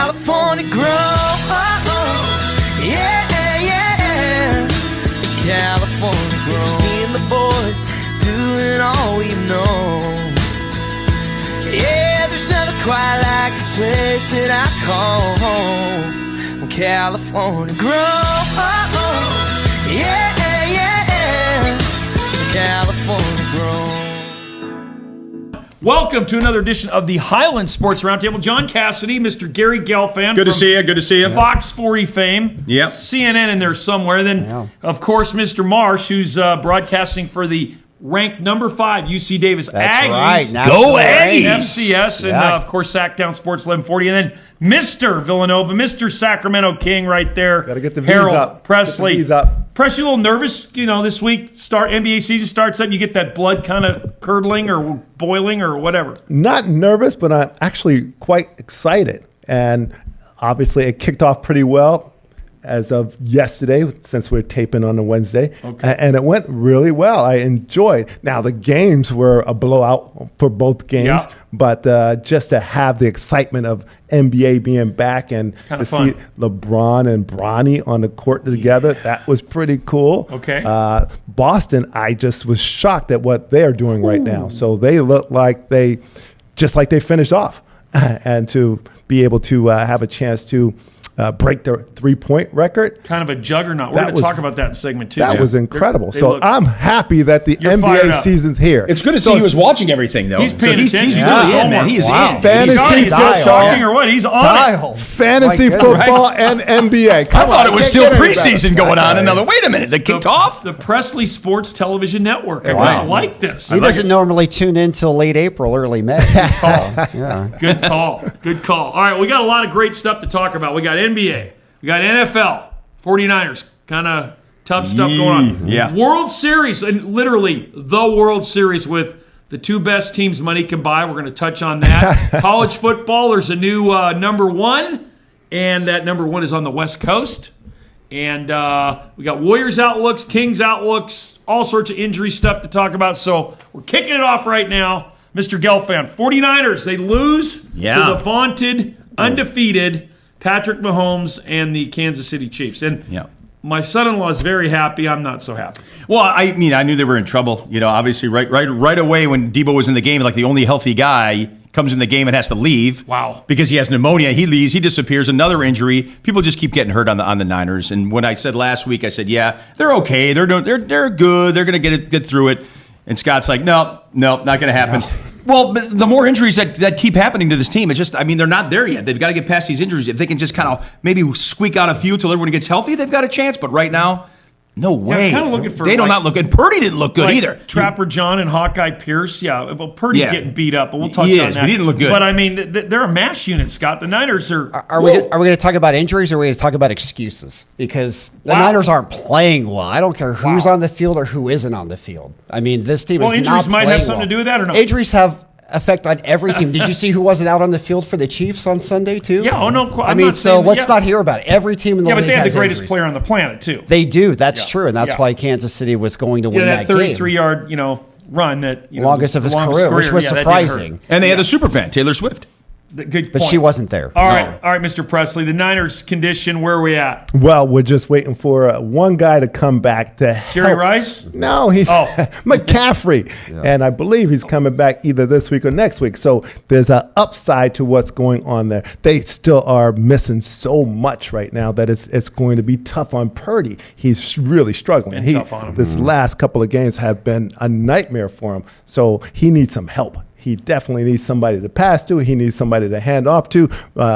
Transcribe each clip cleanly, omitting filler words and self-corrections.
California grown. Yeah, yeah. California grown. Just me and the boys doing all we know. Yeah, there's nothing quite like this place that I call home. California grown. Yeah, yeah. California grown. Welcome to another edition of the Highlands Sports Roundtable. John Cassidy, Mr. Gary Gelfand. Good to see you. Good to see you. Fox 40 fame. Yep. CNN in there somewhere. Then, of course, Mr. Marsh, who's broadcasting for the ranked number 5 UC Davis That's Aggies. right. Go Aggies! FCS, and of course, Sacktown Sports 1140. And then Mr. Villanova, Mr. Sacramento King right there. Got to get the V's Harold up. Presley. Get the V's up. Presley, a little nervous, this week. NBA season starts up. You get that blood kind of curdling or boiling or whatever. Not nervous, but I'm actually quite excited. And obviously, it kicked off pretty well as of yesterday, since we're taping on a Wednesday. Okay. And it went really well. I enjoyed. Now, the games were a blowout for both games, but just to have the excitement of NBA being back and to see LeBron and Bronny on the court together, that was pretty cool. Okay. Boston, I just was shocked at what they're doing right now. So they look like they finished off. And to be able to have a chance to break their 3-point record. Kind of a juggernaut. We're going to talk about that in segment 2. That was incredible. So I'm happy that the NBA season's here. It's good to see he was watching everything, though. He's paying attention. He's really in, man. He is in. Fantasy football. Shocking or what? He's on it. Fantasy football and NBA. I thought it was still preseason going on. Wait a minute. They kicked off? The Presley Sports Television Network. I kind of like this. He doesn't normally tune in till late April, early May. Good call. Good call. All right, we got a lot of great stuff to talk about. We got NBA. We got NFL, 49ers, kind of tough stuff going on. Yeah. World Series, and literally the World Series with the 2 best teams money can buy. We're going to touch on that. College football, there's a new number 1, and that number 1 is on the West Coast. And we got Warriors outlooks, Kings outlooks, all sorts of injury stuff to talk about. So we're kicking it off right now. Mr. Gelfand, 49ers, they lose to the vaunted, undefeated Patrick Mahomes and the Kansas City Chiefs. And my son-in-law is very happy. I'm not so happy. Well, I knew they were in trouble. Obviously, right away when Debo was in the game, like the only healthy guy comes in the game and has to leave. Wow. Because he has pneumonia. He leaves. He disappears. Another injury. People just keep getting hurt on the Niners. And when I said last week, I said, yeah, they're okay. They're good. They're going to get through it. And Scott's like, no, not going to happen. No. Well, but the more injuries that keep happening to this team, it's just, they're not there yet. They've got to get past these injuries. If they can just kind of maybe squeak out a few till everyone gets healthy, they've got a chance. But right now, no way. Kind of looking for they do not look good. Purdy didn't look good either. Trapper John and Hawkeye Pierce, well, Purdy's getting beat up, but we'll touch on that. But he didn't look good. But they're a mash unit, Scott. The Niners are. Are we going to talk about injuries, or are we going to talk about excuses? Because the Niners aren't playing well. I don't care who's on the field or who isn't on the field. This team is not playing well. Injuries might have something to do with that, or not? Injuries have effect on every team. Did you see who wasn't out on the field for the Chiefs on Sunday too? Yeah, let's not hear about it. Every team in the league but they have the greatest injuries. player on the planet too. They do. That's true, and that's why Kansas City was going to win that game. 33-yard, run that longest of his career, which was surprising. And they had the superfan Taylor Swift. Good point. But she wasn't there. All right, Mr. Presley. The Niners' condition, where are we at? Well, we're just waiting for one guy to come back to Jerry help. Rice? No, he's McCaffrey. And I believe he's coming back either this week or next week. So there's an upside to what's going on there. They still are missing so much right now that it's going to be tough on Purdy. He's really struggling. Tough on him. This last couple of games have been a nightmare for him. So he needs some help. He definitely needs somebody to pass to. He needs somebody to hand off to.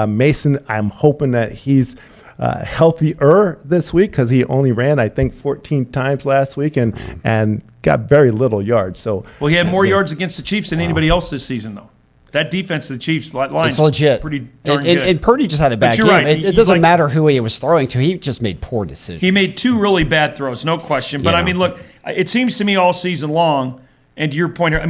Mason, I'm hoping that he's healthier this week because he only ran, I think, 14 times last week and got very little yards. So he had more yards against the Chiefs than anybody else this season, though. That defense of the Chiefs line is legit. Pretty darn good. And Purdy just had a bad game. Right. It doesn't matter who he was throwing to. He just made poor decisions. He made 2 really bad throws, no question. But, look, it seems to me all season long, and to your point here,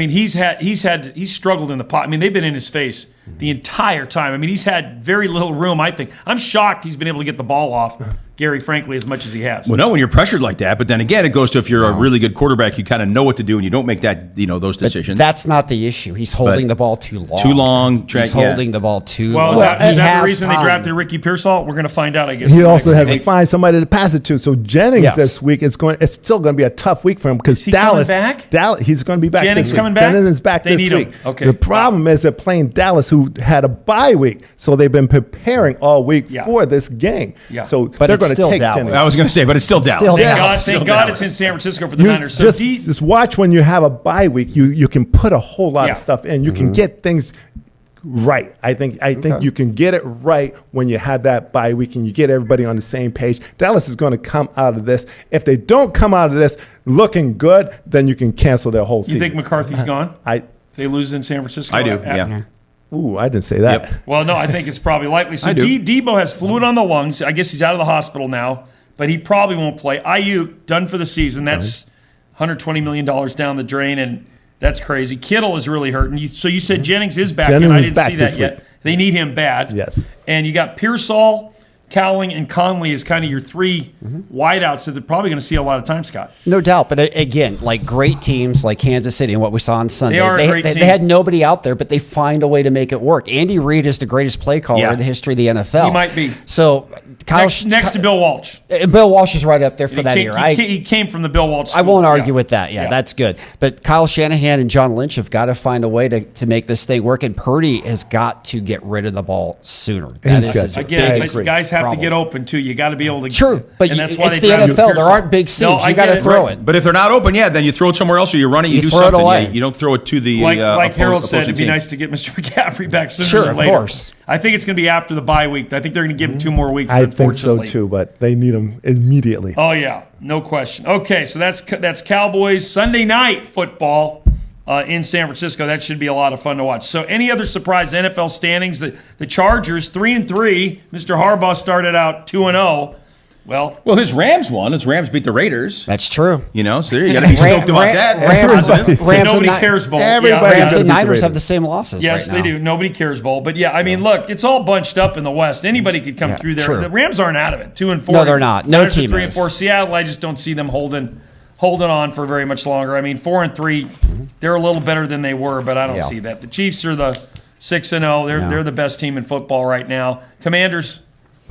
he's struggled in the pot. They've been in his face the entire time. I mean, he's had very little room, I think. I'm shocked he's been able to get the ball off Gary, frankly, as much as he has. Well, no, when you're pressured like that, but then again, it goes to if you're a really good quarterback, you kind of know what to do, and you don't make that, those decisions. That's not the issue. He's holding the ball too long. Too long. He's holding the ball too long. Is that the reason they drafted Ricky Pearsall? We're going to find out, I guess. He also has to find somebody to pass it to. So Jennings this week, it's still going to be a tough week for him because Dallas. He's going to be back. Jennings this week. coming back? Jennings is back They this need week. him. Okay. The problem is they're playing Dallas, who had a bye week, so they've been preparing all week for this game. Yeah. So But they're it's going to still take Dallas. Jennings. I was going to say, but it's still Dallas. Thank God it's in San Francisco for the Niners. So just watch when you have a bye week. You can put a whole lot of stuff in. You can get things right. I think you can get it right when you have that bye week and you get everybody on the same page. Dallas is going to come out of this. If they don't come out of this looking good, then you can cancel their whole season. You think McCarthy's gone? If they lose in San Francisco? I do, yeah. Ooh, I didn't say that. Yep. Well, no, I think it's probably likely. So I do. Debo has fluid on the lungs. I guess he's out of the hospital now, but he probably won't play. Ayuk, done for the season. That's $120 million down the drain, and that's crazy. Kittle is really hurting. So you said Jennings is back, Jennings and I is didn't back see that this yet. week. They need him bad. Yes. And you got Pearsall, Cowling, and Conley as kind of your three wideouts that they're probably going to see a lot of time, Scott. No doubt. But again, like great teams like Kansas City and what we saw on Sunday, They are a great team. They had nobody out there, but they find a way to make it work. Andy Reid is the greatest play caller in the history of the NFL. He might be. So Next to Bill Walsh. Bill Walsh is right up there for that era. He came from the Bill Walsh school. I won't argue with that. Yeah, that's good. But Kyle Shanahan and John Lynch have got to find a way to make this thing work, and Purdy has got to get rid of the ball sooner. That is his Again, big guys have problem. to get open, too. You got to be able to. True, but and that's why it's they the drafted NFL. There Pearsall. aren't big seams. You got to throw it. But if they're not open, then you throw it somewhere else, or you run it, you do throw it something. away. You don't throw it to the like Harold said, opposing it'd be team. nice to get Mr. McCaffrey back sooner Sure, than of later. course. I think it's going to be after the bye week. I think they're going to give him 2 more weeks. I think so unfortunately. too, but they need him immediately. Oh yeah, no question. Okay, so that's Cowboys Sunday night football in San Francisco. That should be a lot of fun to watch. So, any other surprise NFL standings? The Chargers 3-3. Mr. Harbaugh started out 2-0. Well, his Rams won. His Rams beat the Raiders. That's true. So there you got to be stoked about that. nobody cares bowl. Rams and Niners have the same losses. Yes, right now. they do. Nobody cares bowl. But yeah, I mean, look, it's all bunched up in the West. Anybody could come through there. True. The Rams aren't out of it. 2-4. No, they're not. No Niners are team 3-4. is. Seattle, I just don't see them holding on for very much longer. I mean, 4-3, they're a little better than they were, but I don't see that. The Chiefs are the 6-0. They're the best team in football right now. Commanders.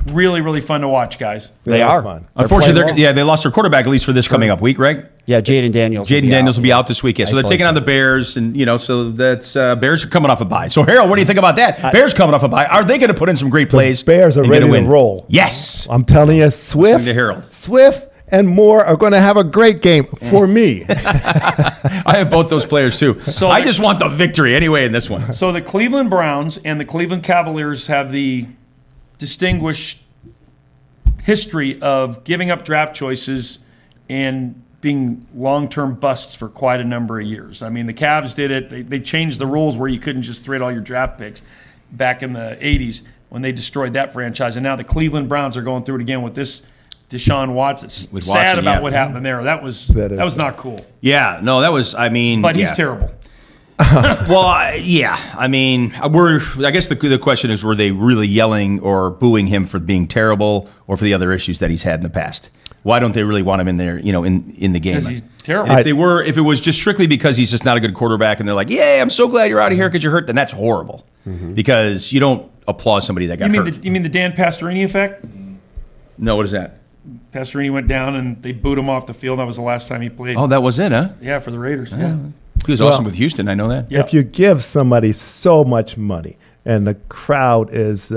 Really, really fun to watch, guys. They are fun. Unfortunately, they lost their quarterback at least for this coming up week, right? Yeah, Jaden Daniels. Will be out this weekend. So they're taking on the Bears, and so that's Bears are coming off a bye. So Harold, what do you think about that? Bears coming off a bye. Are they going to put in some great plays? Bears are and ready get a to win? roll. Yes. I'm telling you, Listening to Harold. Swift and Moore are going to have a great game for me. I have both those players too. So I just want the victory anyway in this one. So the Cleveland Browns and the Cleveland Cavaliers have the distinguished history of giving up draft choices and being long-term busts for quite a number of years. I mean, the Cavs did it. They changed the rules where you couldn't just trade all your draft picks back in the 80s when they destroyed that franchise. And now the Cleveland Browns are going through it again with this Deshaun Watson. With sad Watson, about what happened there. That was not cool. Yeah, no, that was, But he's terrible. Well, I mean, I guess the question is, were they really yelling or booing him for being terrible or for the other issues that he's had in the past? Why don't they really want him in there, in the game? Because he's terrible. If it was just strictly because he's just not a good quarterback and they're like, yeah, I'm so glad you're out of here because you're hurt, then that's horrible. Because you don't applaud somebody that got hurt. You mean the Dan Pastorini effect? No, what is that? Pastorini went down and they booed him off the field. That was the last time he played. Oh, that was it, huh? Yeah, for the Raiders. Yeah. He was awesome with Houston. I know that. Yep. If you give somebody so much money and the crowd is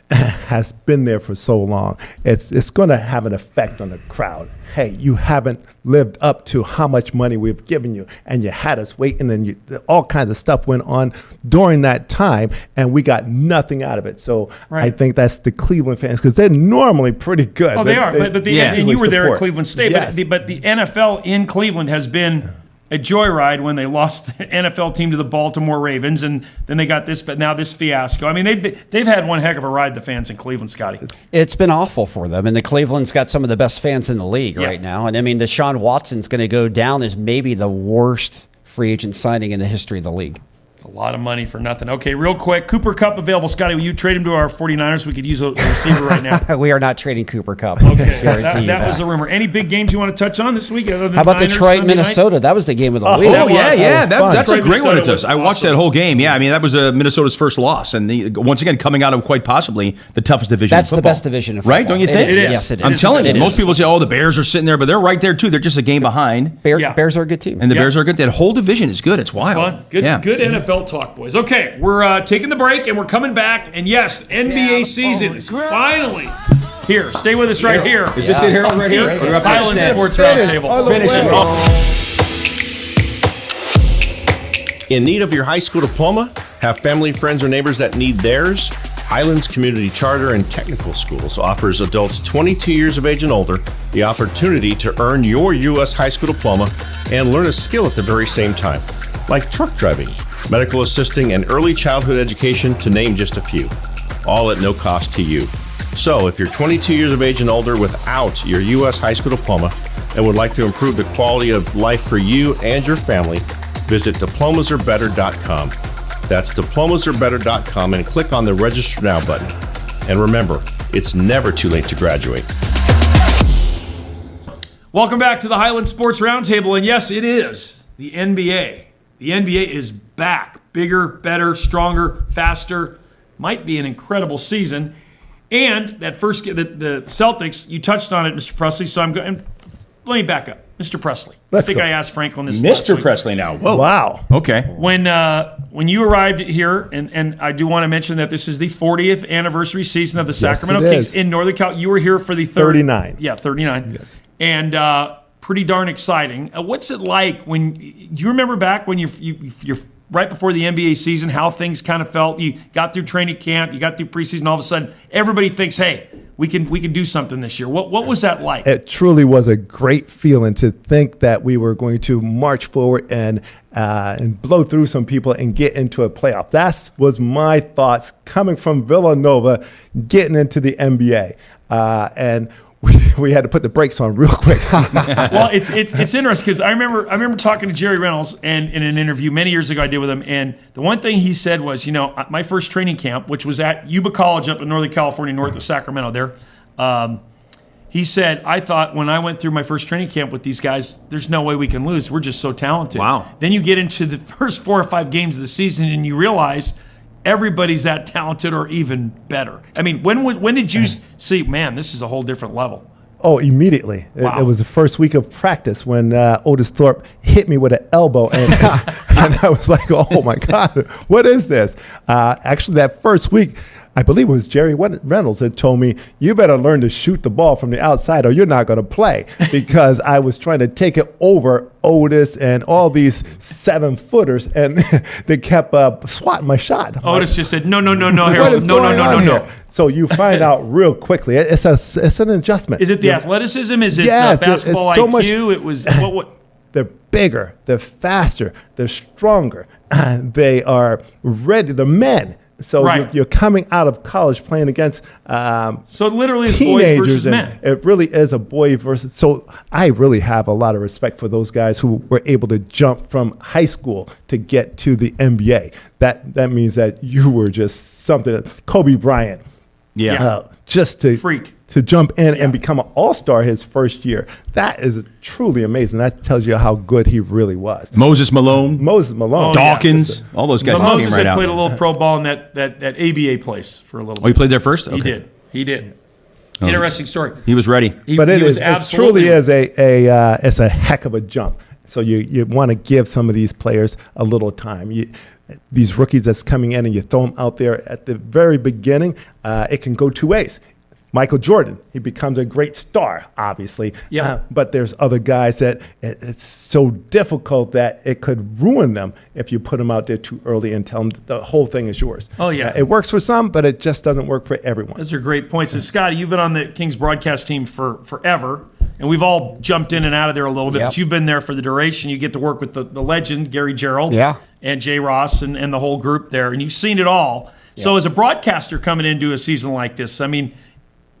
has been there for so long, it's going to have an effect on the crowd. Hey, you haven't lived up to how much money we've given you, and you had us waiting, and all kinds of stuff went on during that time, and we got nothing out of it. So I think that's the Cleveland fans, because they're normally pretty good. Oh, they are. But and you were there at Cleveland State. Yes. But the NFL in Cleveland has been a joyride when they lost the NFL team to the Baltimore Ravens, and then they got this, but now this fiasco. I mean, they've had one heck of a ride, the fans in Cleveland, Scotty. It's been awful for them, and the Cleveland's got some of the best fans in the league right now. And I mean, Deshaun Watson's going to go down as maybe the worst free agent signing in the history of the league. A lot of money for nothing. Okay, real quick. Cooper Kupp available. Scotty, will you trade him to our 49ers? We could use a receiver right now. We are not trading Cooper Kupp. Okay, Guarantee you that was a rumor. Any big games you want to touch on this week? Other than How about Niners, Detroit, Sunday Minnesota? night? That was the game of the week. Oh, yeah. That was That's a Detroit, great one to Minnesota touch. I watched was that whole game. Yeah, I mean, that was Minnesota's first loss. And once again, coming out of quite possibly the toughest division That's in the football. best division of football. Right? Don't you It think? is. It is. Yes, it is. I'm telling you, It most is. people say, oh, the Bears are sitting there, but they're right there, too. They're just a game behind. Yeah. Bears are a good team. And the Yeah. Bears are good. That whole division is good. It's wild. Fun. Good, Yeah. good NFL talk, boys. Okay, we're taking the break and we're coming back. And yes, NBA season is finally here. Stay with us right here. Is this it here right here? Or up there? Highlands Snap. Sports Finish. Roundtable. Finish it. In need of your high school diploma? Have family, friends, or neighbors that need theirs? Highlands Community Charter and Technical Schools offers adults 22 years of age and older the opportunity to earn your U.S. high school diploma and learn a skill at the very same time, like truck driving, medical assisting, and early childhood education, to name just a few, all at no cost to you. So if you're 22 years of age and older without your U.S. high school diploma and would like to improve the quality of life for you and your family, visit diplomasarebetter.com. That's diplomasarebetter.com and click on the Register Now button. And remember, it's never too late to graduate. Welcome back to the Highland Sports Roundtable. And yes, it is the NBA. The NBA is back. Bigger, better, stronger, faster. Might be an incredible season. And that first, the Celtics, you touched on it, Mr. Presley. So I'm going. Let me back up, Mr. Presley. Let's I think go. I asked Franklin this. last Mr. week. Presley now. Whoa. Wow. Okay. When you arrived here, and I do want to mention that this is the 40th anniversary season of the Sacramento it Kings is. in Northern Cal. You were here for the 39. Yeah, 39. Yes. And pretty darn exciting. What's it like when do you remember back when you're right before the NBA season, how things kind of felt? You got through training camp, you got through preseason, all of a sudden everybody thinks, hey, we can do something this year. What was that like? It truly was a great feeling to think that we were going to march forward and blow through some people and get into a playoff. That was my thoughts coming from Villanova, getting into the NBA. And we had to put the brakes on real quick. Well, it's interesting because I remember talking to Jerry Reynolds and in an interview many years ago I did with him, and the one thing he said was, my first training camp, which was at Yuba College up in Northern California, north of Sacramento there, he said, I thought when I went through my first training camp with these guys, there's no way we can lose. We're just so talented. Wow. Then you get into the first 4 or 5 games of the season and you realize everybody's that talented or even better. I mean, when did you see, man, this is a whole different level? Oh, immediately. Wow. It was the first week of practice when Otis Thorpe hit me with an elbow, and, and I was like, oh, my God, what is this? Actually, that first week, I believe it was Jerry Reynolds that told me, you better learn to shoot the ball from the outside or you're not going to play, because I was trying to take it over Otis and all these 7-footers, and they kept swatting my shot. Otis just said, no, What Harold, is no. going on here? So you find out real quickly. It's an adjustment. Is it the athleticism? Is it Yes, the basketball it's so IQ? much- It was what? They're bigger, they're faster, they're stronger, they are ready, they're men. So Right. you're coming out of college playing against So it literally is boys teenagers, versus and men. it really is a boy versus. So I really have a lot of respect for those guys who were able to jump from high school to get to the NBA. That means that you were just something. Kobe Bryant, Yeah. just to Freak. to jump in and become an all-star his first year. That is truly amazing. That tells you how good he really was. Moses Malone, Moses Malone, Oh, yeah. Dawkins, all those guys But that came Moses right had out. played a little pro ball in that ABA place for a little Oh, you bit. played there first? He Okay. did. Interesting story. He was ready. But He it was is. It absolutely truly is it's a heck of a jump. So you want to give some of these players a little time. These rookies that's coming in and you throw them out there at the very beginning, it can go two ways. Michael Jordan, he becomes a great star, obviously. Yeah. But there's other guys that it's so difficult that it could ruin them if you put them out there too early and tell them the whole thing is yours. Oh, yeah. It works for some, but it just doesn't work for everyone. Those are great points. And Scotty, you've been on the Kings broadcast team for forever, and we've all jumped in and out of there a little bit, Yep. but you've been there for the duration. You get to work with the legend, Gary Gerald, Yeah. and Jay Ross and the whole group there, and you've seen it all. So as a broadcaster coming into a season like this, I mean,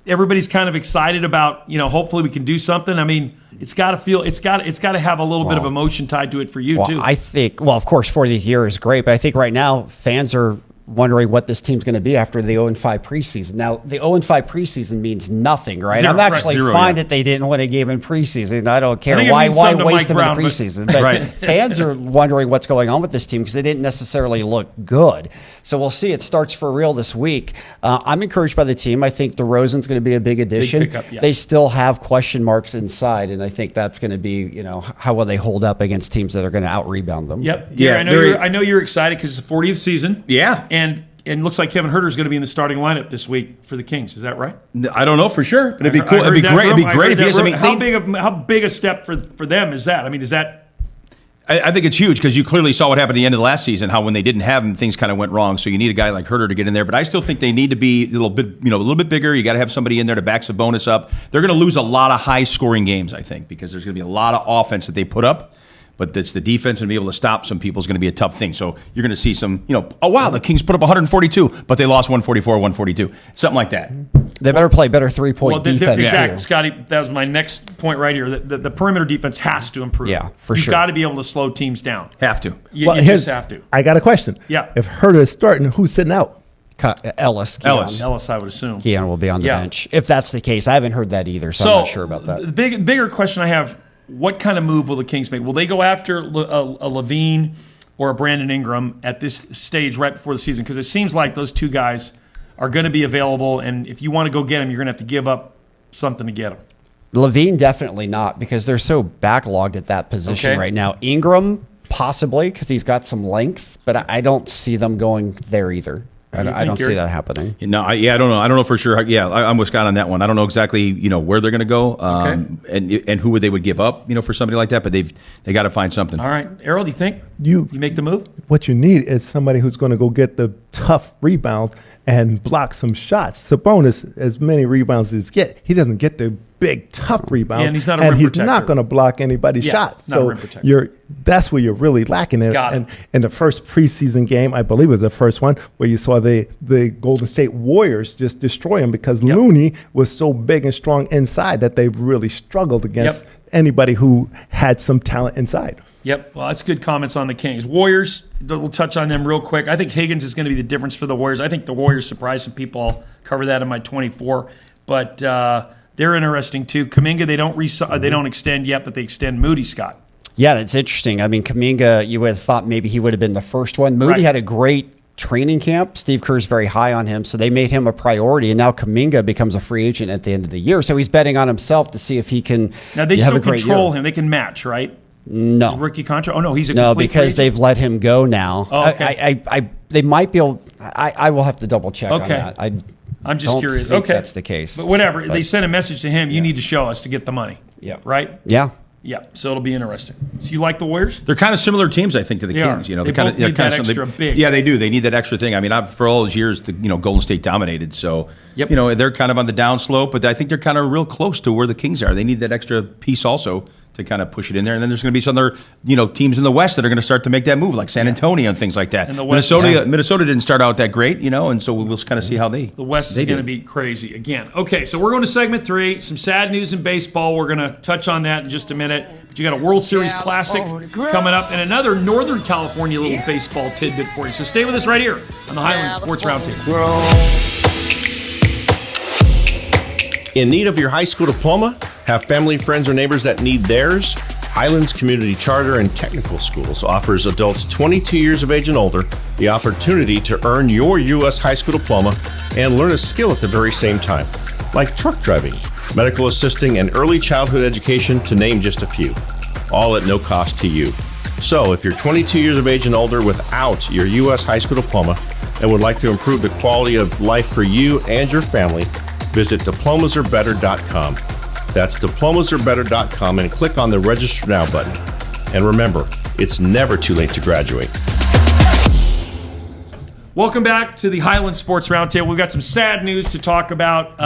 everybody's kind of excited about, hopefully we can do something. I mean, it's got to have a little bit of emotion tied to it for you too. I think, of course, 40th year is great, but I think right now fans are wondering what this team's going to be after the 0-5 preseason. Now, the 0-5 preseason means nothing, right? Zero, I'm actually right, fine that they didn't win a game in preseason. I don't care. I think it Why means something to waste them Mike in the Brown, preseason? But fans are wondering what's going on with this team because they didn't necessarily look good. So we'll see. It starts for real this week. I'm encouraged by the team. I think DeRozan's going to be a big addition. Big pickup, yeah. They still have question marks inside, and I think that's going to be, how will they hold up against teams that are going to out-rebound them. Yep. Yeah, I know you're excited because it's the 40th season. Yeah. And it looks like Kevin Huerter is going to be in the starting lineup this week for the Kings. Is that right? I don't know for sure, but it'd be cool. It'd be great. It'd be great if he has. I mean, how big a step for them is that? I mean, is that? I think it's huge because you clearly saw what happened at the end of the last season, how when they didn't have him, things kind of went wrong. So you need a guy like Huerter to get in there. But I still think they need to be a little bit bigger. You got to have somebody in there to back Sabonis up. They're going to lose a lot of high-scoring games, I think, because there's going to be a lot of offense that they put up. But it's the defense and be able to stop some people is going to be a tough thing. So you're going to see some, oh, wow, the Kings put up 142, but they lost 144, 142. Something like that. They better play better three-point defense. Exactly, Scotty. That was my next point right here. The perimeter defense has to improve. Yeah, for You've sure. You've got to be able to slow teams down. Have to. You just have to. I got a question. Yeah. If Huerter is starting, who's sitting out? Ellis, I would assume. Keon will be on the bench. If that's the case. I haven't heard that either, so I'm not sure about that. The bigger question I have, what kind of move will the Kings make? Will they go after a Levine or a Brandon Ingram at this stage right before the season? Because it seems like those two guys are going to be available, and if you want to go get them, you're going to have to give up something to get them. Levine, definitely not, because they're so backlogged at that position right now. Ingram, possibly, because he's got some length, but I don't see them going there either. I don't see that happening. No, I don't know. I don't know for sure. Yeah, I'm with Scott on that one. I don't know exactly, where they're going to go, and who they would give up, for somebody like that. But they got to find something. All right, Errol, do you think you make the move? What you need is somebody who's going to go get the tough rebound and block some shots. Sabonis, as many rebounds as he doesn't get the big tough rebounds, and he's not a rim protector. Not going to block anybody's shots. Not a rim protector. That's where you're really lacking it. And in the first preseason game, I believe it was the first one, where you saw the Golden State Warriors just destroy him because Looney was so big and strong inside that they really struggled against anybody who had some talent inside. Yep. Well, that's good comments on the Kings. Warriors, we'll touch on them real quick. I think Higgins is going to be the difference for the Warriors. I think the Warriors surprised some people. I'll cover that in my 24. But they're interesting too. Kuminga, they don't extend yet, but they extend Moody, Scott. Yeah, it's interesting. I mean, Kuminga, you would have thought maybe he would have been the first one. Moody had a great training camp. Steve Kerr's very high on him, so they made him a priority, and now Kuminga becomes a free agent at the end of the year. So he's betting on himself to see if he can Now they still control him. They can match, right? No. Rookie contract? Oh, no, he's a No, complete because they've let him go now. Oh, okay. They might be able – I will have to double check on that. I'm just curious. Think that's the case. But whatever. They sent a message to him, you need to show us to get the money. Yeah. Right? Yeah. Yeah, so it'll be interesting. So you like the Warriors? They're kind of similar teams, I think, to the Kings. They both need that extra big. Yeah, they do. They need that extra thing. I mean, for all those years, Golden State dominated. So, they're kind of on the downslope, but I think they're kind of real close to where the Kings are. They need that extra piece also to kind of push it in there. And then there's going to be some other, teams in the West that are going to start to make that move, like San Antonio and things like that. And the West, Minnesota didn't start out that great, and so we'll kind of see how the West is going to be crazy again. Okay, so we're going to segment 3. Some sad news in baseball. We're going to touch on that in just a minute. But you got a World Series Classic coming up and another Northern California little baseball tidbit for you. So stay with us right here on the Highlands Sports Roundtable. In need of your high school diploma? Have family, friends, or neighbors that need theirs? Highlands Community Charter and Technical Schools offers adults 22 years of age and older the opportunity to earn your U.S. high school diploma and learn a skill at the very same time, like truck driving, medical assisting, and early childhood education, to name just a few, all at no cost to you. So if you're 22 years of age and older without your U.S. high school diploma and would like to improve the quality of life for you and your family, visit diplomasarebetter.com. That's diplomasarebetter.com and click on the Register Now button. And remember, it's never too late to graduate. Welcome back to the Highlands Sports Roundtable. We've got some sad news to talk about.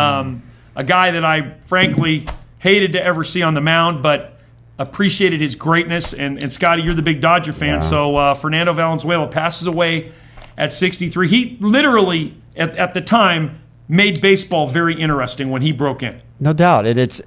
A guy that I frankly hated to ever see on the mound, but appreciated his greatness. And Scotty, you're the big Dodger fan. So Fernando Valenzuela passes away at 63. He literally, at the time, made baseball very interesting when he broke in. No doubt. And it's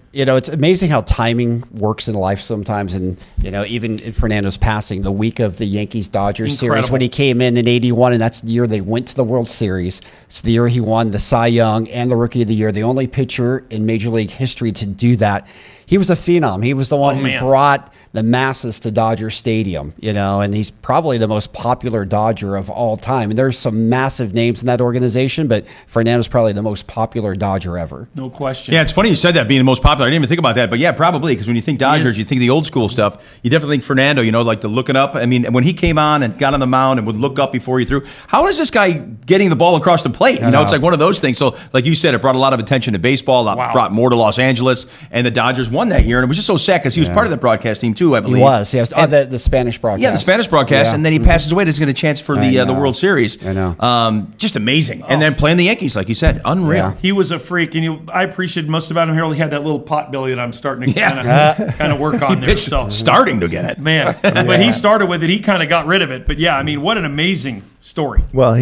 amazing how timing works in life sometimes. And, even in Fernando's passing, the week of the Yankees-Dodgers series, when he came in 81, and that's the year they went to the World Series. It's the year he won the Cy Young and the Rookie of the Year, the only pitcher in Major League history to do that. He was a phenom. He was the one who brought the masses to Dodger Stadium, and he's probably the most popular Dodger of all time. And there's some massive names in that organization, but Fernando's probably the most popular Dodger ever. No question. Yeah, it's funny you said that, being the most popular. I didn't even think about that, but yeah, probably, because when you think Dodgers, you think the old school stuff. You definitely think Fernando, like the looking up. I mean, when he came on and got on the mound and would look up before he threw, how is this guy getting the ball across the plate? It's like one of those things. So, like you said, it brought a lot of attention to baseball, brought more to Los Angeles, and the Dodgers won that year. And it was just so sad because he was part of that broadcast team too, I believe. He was, yes. The Spanish broadcast. Yeah, the Spanish broadcast, and then he passes away. Doesn't get a chance for the World Series. I know. Just amazing. And then playing the Yankees, like you said, unreal. He was a freak, and I appreciated most about him. He had that little pot belly that I'm starting to kind of work on there. So starting to get it, man. But he started with it. He kind of got rid of it. But yeah, I mean, what an amazing story. Well,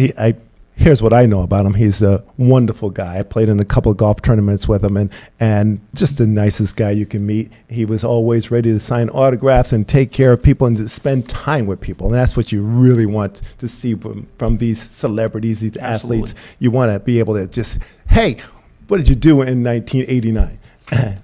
here's what I know about him. He's a wonderful guy. I played in a couple of golf tournaments with him, and just the nicest guy you can meet. He was always ready to sign autographs and take care of people and to spend time with people. And that's what you really want to see from these celebrities, these athletes. You want to be able to just, hey, what did you do in 1989?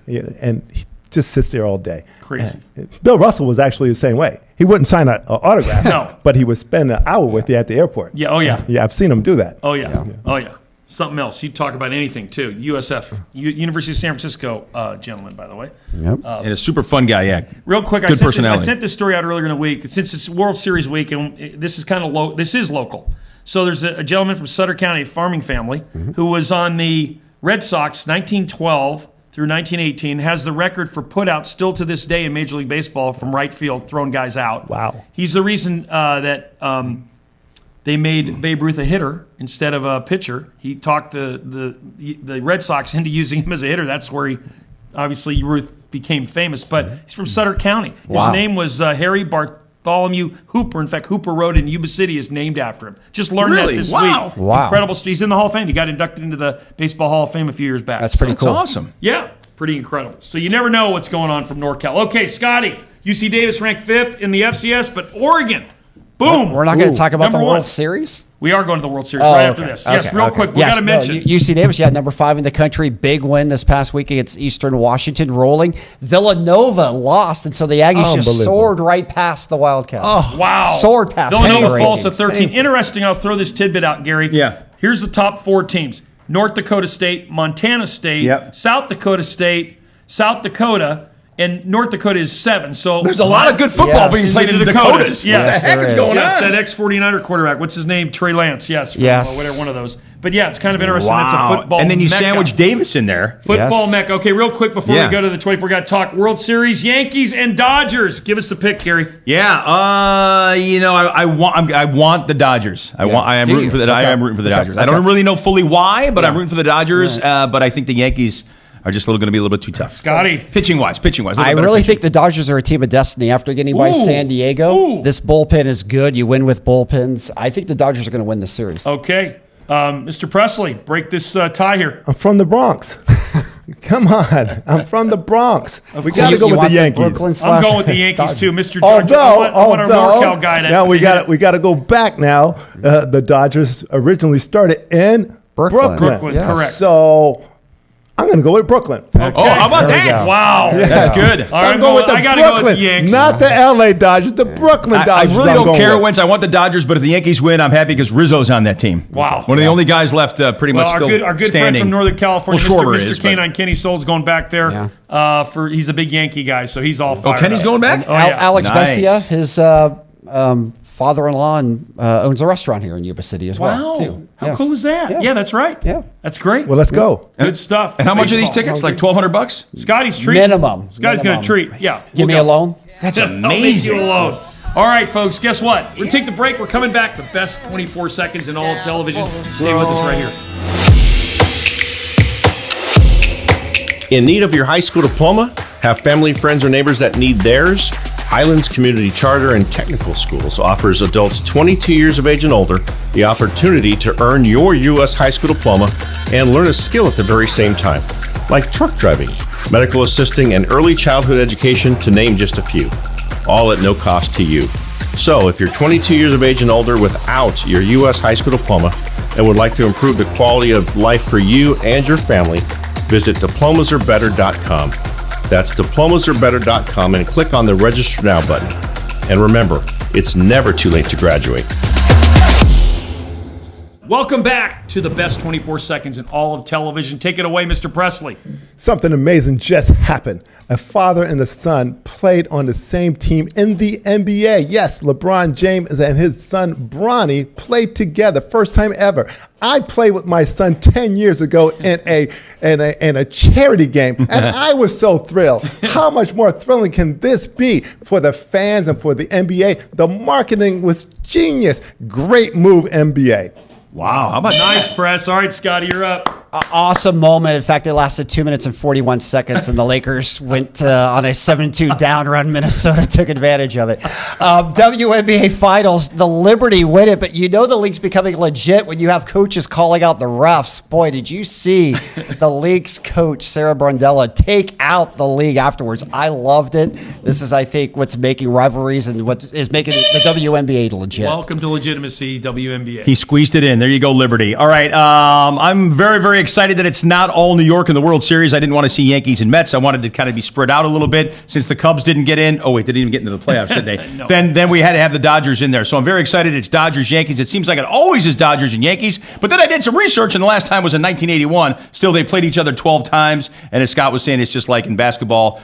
And he just sits there all day. Crazy. Bill Russell was actually the same way. He wouldn't sign an autograph, but he would spend an hour with you at the airport. Yeah, oh yeah. Yeah, I've seen him do that. Oh yeah. Oh yeah. Something else. He'd talk about anything too. USF, University of San Francisco gentleman, by the way. Yep. And a super fun guy, yeah. Real quick, Good personality. I sent this story out earlier in the week. Since it's World Series week, and this is kind of this is local. So there's a gentleman from Sutter County, a farming family, who was on the Red Sox 1912 through 1918, has the record for putouts still to this day in Major League Baseball from right field, throwing guys out. Wow. He's the reason that they made Babe Ruth a hitter instead of a pitcher. He talked the Red Sox into using him as a hitter. That's where he, obviously, Ruth became famous. But he's from Sutter County. His name was Harry Bartholomew Hooper. In fact, Hooper Road in Yuba City is named after him. Just learned that this week. Wow. Incredible. He's in the Hall of Fame. He got inducted into the Baseball Hall of Fame a few years back. That's pretty cool. That's awesome. Yeah, pretty incredible. So you never know what's going on from NorCal. Okay, Scotty, UC Davis ranked 5th in the FCS, but Oregon, boom. We're not going to talk about the Number World one. Series? We are going to the World Series after this. Yes, real quick, we got to mention. UC Davis, number 5 in the country. Big win this past week against Eastern Washington, rolling. Villanova lost, and so the Aggies just soared right past the Wildcats. Oh, wow. Soared past Villanova falls to 13. Interesting, I'll throw this tidbit out, Gary. Yeah. Here's the top 4 teams. North Dakota State, Montana State, South Dakota State, South Dakota, and North Dakota is 7. So there's a lot of good football being played in the Dakotas. Yes. What the heck is going on? That ex-49er quarterback. What's his name? Trey Lance. Yes. Whatever one of those. But yeah, it's kind of interesting. Wow. It's a football and then you mecca. sandwich Davis in there. Football mecca. Okay, real quick before we go to the 24, got to talk World Series, Yankees and Dodgers. Give us the pick, Gary. Yeah, I want the Dodgers. I am rooting for the Dodgers. I don't really know fully why, but I'm rooting for the Dodgers. But I think the Yankees are just going to be a little bit too tough. Scotty. Pitching wise. I really think the Dodgers are a team of destiny after getting by San Diego. This bullpen is good. You win with bullpens. I think the Dodgers are going to win this series. Okay. Mr. Presley, break this tie here. I'm from the Bronx. Come on. I'm from the Bronx. We got to go with the Yankees. I'm going with the Yankees, too. Mr. Although, I want our NorCal guy to... Now we got to go back now. The Dodgers originally started in Brooklyn. Correct. So... I'm going to go with Brooklyn. Okay. Oh, how about that? Wow. Yeah. That's good. All right, I'm going with the Brooklyn, go with the Yanks. Not the LA Dodgers, the Brooklyn Dodgers. I really don't care who wins. I want the Dodgers, but if the Yankees win, I'm happy because Rizzo's on that team. Wow. One of the only guys left pretty much still standing. Our good friend from Northern California, Mr. Canine, Kenny Souls, going back there. Yeah. He's a big Yankee guy, so he's all fired. Oh, Kenny's going back? Alex Nice. Vesia, his father-in-law, owns a restaurant here in Yuba City as well. Too. How cool is that? Yeah, that's right. Yeah. That's great. Well, let's go. Good stuff. And how much are these tickets? Like $1,200? Scotty's treat. Minimum. Scotty's going to treat. Yeah. Give me a loan. That's I'll make amazing. you alone. All right, folks, guess what? We're going to take the break. We're coming back. The best 24 seconds in all of television. Stay with us right here. In need of your high school diploma? Have family, friends, or neighbors that need theirs? Highlands Community Charter and Technical Schools offers adults 22 years of age and older the opportunity to earn your U.S. high school diploma and learn a skill at the very same time, like truck driving, medical assisting, and early childhood education, to name just a few, all at no cost to you. So if you're 22 years of age and older without your U.S. high school diploma and would like to improve the quality of life for you and your family, visit diplomasarebetter.com. That's diplomasarebetter.com and click on the Register Now button. And remember, it's never too late to graduate. Welcome back to the best 24 seconds in all of television. Take it away, Mr. Presley. Something amazing just happened. A father and a son played on the same team in the NBA. Yes, LeBron James and his son Bronny played together. First time ever. I played with my son 10 years ago in a charity game, and I was so thrilled. How much more thrilling can this be for the fans and for the NBA? The marketing was genius. Great move, NBA. Wow, how about Nice press. All right, Scotty, you're up. Awesome moment. In fact, it lasted 2 minutes and 41 seconds, and the Lakers went on a 7-2 down run. Minnesota took advantage of it. WNBA Finals, the Liberty win it, but you know the league's becoming legit when you have coaches calling out the refs. Boy, did you see the league's coach, Sarah Brandella, take out the league afterwards. I loved it. This is, I think, what's making rivalries and what is making the WNBA legit. Welcome to legitimacy, WNBA. He squeezed it in. There you go, Liberty. All right. I'm very, very excited that it's not all New York in the World Series. I didn't want to see Yankees and Mets. I wanted to kind of be spread out a little bit since the Cubs didn't get in. Oh, wait, they didn't even get into the playoffs, did they? No. Then we had to have the Dodgers in there. So I'm very excited it's Dodgers, Yankees. It seems like it always is Dodgers and Yankees. But then I did some research, and the last time was in 1981. Still, they played each other 12 times. And as Scott was saying, it's just like in basketball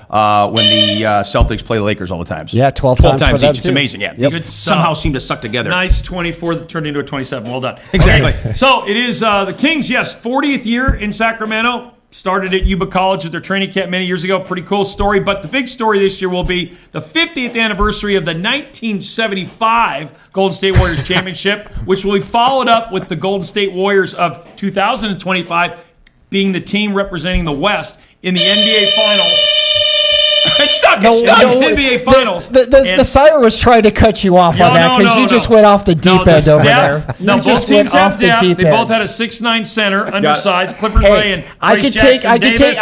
when the Celtics play the Lakers all the time. Yeah, 12 times for them each. It's too. amazing, yeah. Yep. These somehow seem to suck together. Nice 24 that turned into a 27. Well done. Exactly. Okay, so it is the Kings, yes, 40th year in Sacramento. Started at Yuba College with their training camp many years ago. Pretty cool story. But the big story this year will be the 50th anniversary of the 1975 Golden State Warriors championship, which will be followed up with the Golden State Warriors of 2025 being the team representing the West in the NBA Finals. It's stuck. It's stuck. NBA Finals. The sire was trying to cut you off on that because you just went off the deep end over there. No, You both just teams went have off the depth. deep They end. both had a 6'9" center, undersized. Clifford Ray and I Trace could take Jackson-Davis.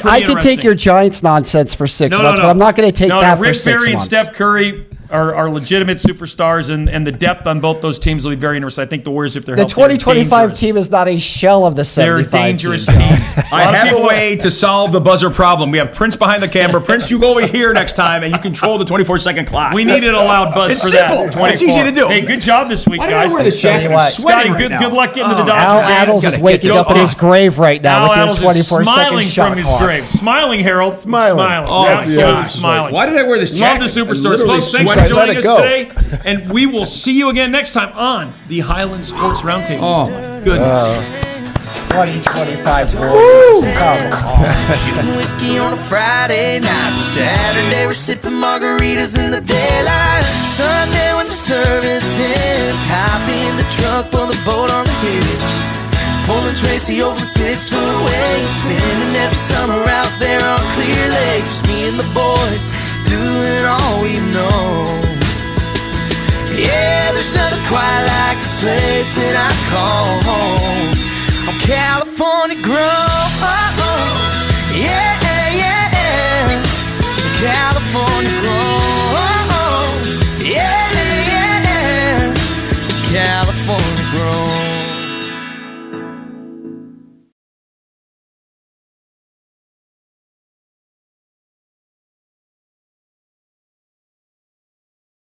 I could take your Giants nonsense for 6 months, but I'm not going to take that for Rick 6 Barry months. and Steph Curry are legitimate superstars, and the depth on both those teams will be very interesting. I think the Warriors, if they're The healthy, are 2025 dangerous. team is not a shell of the They're a 75 dangerous team. team. I have a way to solve the buzzer problem. We have Prince behind the camera. Prince, you go over here next time, and you control the 24-second clock. We needed a loud buzz It's for simple. that. 24. It's easy to do. Hey, good job this week, Why did guys. I wear this Tell you jacket? what. I'm sweating Scotty, right now. good luck getting to the Dodgers Al game. Adams Gotta is waking get up in this his off. grave right now Al with your Adams is 24-second smiling shot from his clock. grave. Smiling, Harold. Smiling. Oh, Absolutely yeah. smiling. Why did I wear this jacket? Love the superstars. literally Folks, thanks for sweating. Let joining it us go. today. And we will see you again next time on the Highlands Sports Roundtable. Oh, my goodness. 2025 Warriors. Come on. Shooting whiskey on a Friday night. Saturday we're sipping margaritas in the daylight. Sunday when the service ends, hop in the truck, pull the boat on the hill. Pulling Tracy over 6 foot away. Spending every summer out there on Clear Lake. Just me and the boys doing all we know. Yeah, there's nothing quite like this place that I call home. On California Grove.